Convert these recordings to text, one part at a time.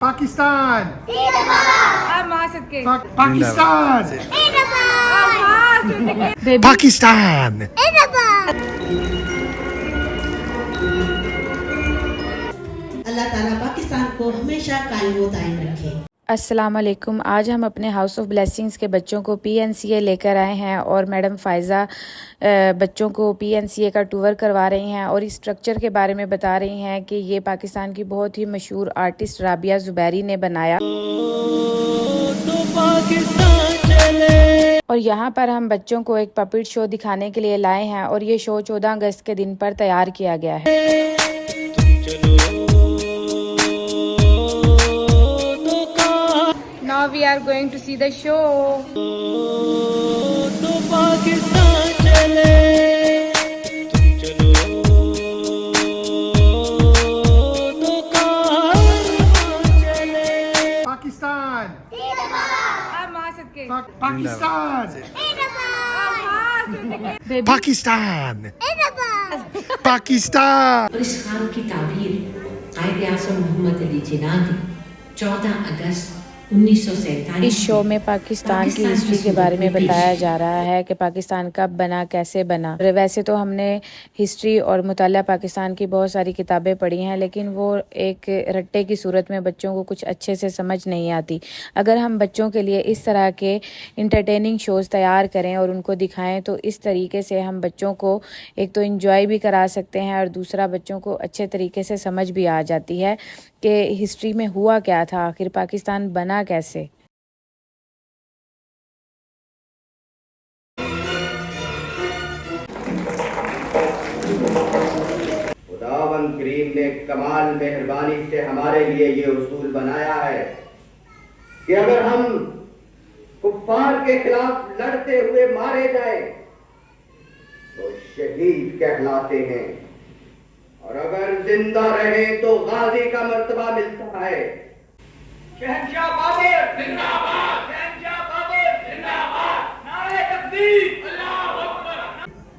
पाकिस्तान पाकिस्तान पाकिस्तान। अल्लाह ताला पाकिस्तान को हमेशा कायम व दायम रखे। अस्सलाम वालेकुम। आज हम अपने हाउस ऑफ ब्लेसिंग्स के बच्चों को PNCA लेकर आए हैं और मैडम फ़ायज़ा बच्चों को PNCA का टूर करवा रही हैं और इस स्ट्रक्चर के बारे में बता रही हैं कि ये पाकिस्तान की बहुत ही मशहूर आर्टिस्ट राबिया ज़ुबैरी ने बनाया। और यहाँ पर हम बच्चों को एक पपेट शो दिखाने के लिए लाए हैं और ये शो 14 अगस्त के दिन पर तैयार किया गया है। Now we are going to see the show. तो पाकिस्तान चले, चलो तो चले। पाकिस्तान पाकिस्तान पाकिस्तान पाकिस्तान। और इस खान की ताबीर कायद-ए-आज़म मोहम्मद अली जिन्ना ने 14 अगस्त 1947 इस शो में पाकिस्तान की हिस्ट्री के बारे में बताया जा रहा है कि पाकिस्तान कब बना, कैसे बना। वैसे तो हमने हिस्ट्री और मुताला पाकिस्तान की बहुत सारी किताबें पढ़ी हैं, लेकिन वो एक रट्टे की सूरत में बच्चों को कुछ अच्छे से समझ नहीं आती। अगर हम बच्चों के लिए इस तरह के इंटरटेनिंग शोज़ तैयार करें और उनको दिखाएं तो इस तरीके से हम बच्चों को एक तो इंजॉय भी करा सकते हैं और दूसरा बच्चों को अच्छे तरीके से समझ भी आ जाती है कि हिस्ट्री में हुआ क्या था, आखिर पाकिस्तान बना कैसे। खुदावंद करीम ने कमाल मेहरबानी से हमारे लिए ये उसूल बनाया है कि अगर हम कुफ्फार के खिलाफ लड़ते हुए मारे जाए तो शहीद कहलाते हैं और अगर जिंदा रहे तो गाजी का मर्तबा मिलता है। शहंशाह बाबर जिंदाबाद, शहंशाह बाबर जिंदाबाद, नारे तकबीर, अल्लाहू अकबर।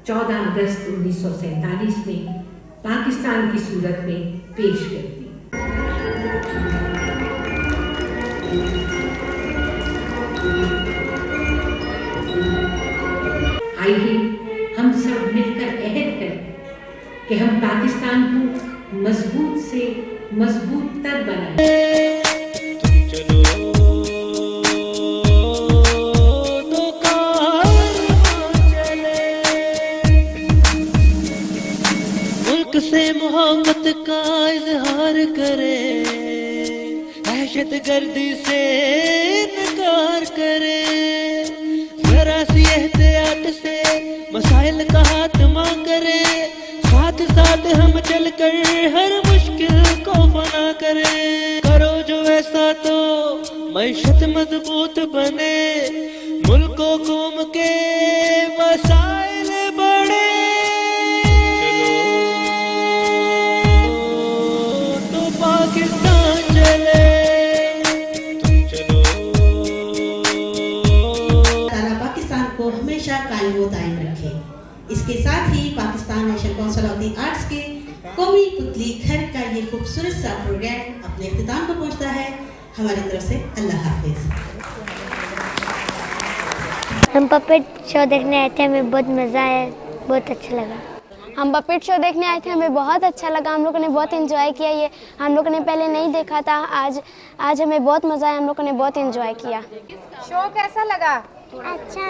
14 अगस्त 1947 में पाकिस्तान की सूरत में पेश कर दी। आइए हम सब मिलकर अहद करें कि हम पाकिस्तान को मजबूत से मजबूत तर बनाएं। चलो तो चले। मुल्क से मोहब्बत का इजहार करे, दहशत गर्दी से इनकार करे, जरा सी एहतियात से मसाइल का खात्मा करे, साथ साथ हम चलकर हर मुश्किल को फना करें। करो जो ऐसा तो मैशत मजबूत बने, मुल्क को कौम के मसाइल बढ़े। चलो तो पाकिस्तान चले, चलो। ताला पाकिस्तान को हमेशा कायम व दायम रखे। इसके साथ ही Pakistan national council of the arts के कौमी पुतली घर का ये खूबसूरत सा प्रोग्राम अपने इख्तिताम को पहुंचता है। हमारी तरफ से अल्लाह हाफिज। हम पपेट शो देखने आए थे, हमें बहुत मज़ा आया, बहुत अच्छा लगा। हम पपेट शो देखने आए थे, हमें बहुत अच्छा लगा। हम लोगों ने बहुत एंजॉय किया। ये हम लोगों ने पहले नहीं देखा था। आज हमें बहुत मज़ा आया। हम लोगों ने बहुत एंजॉय किया। शो कैसा लगा? अच्छा।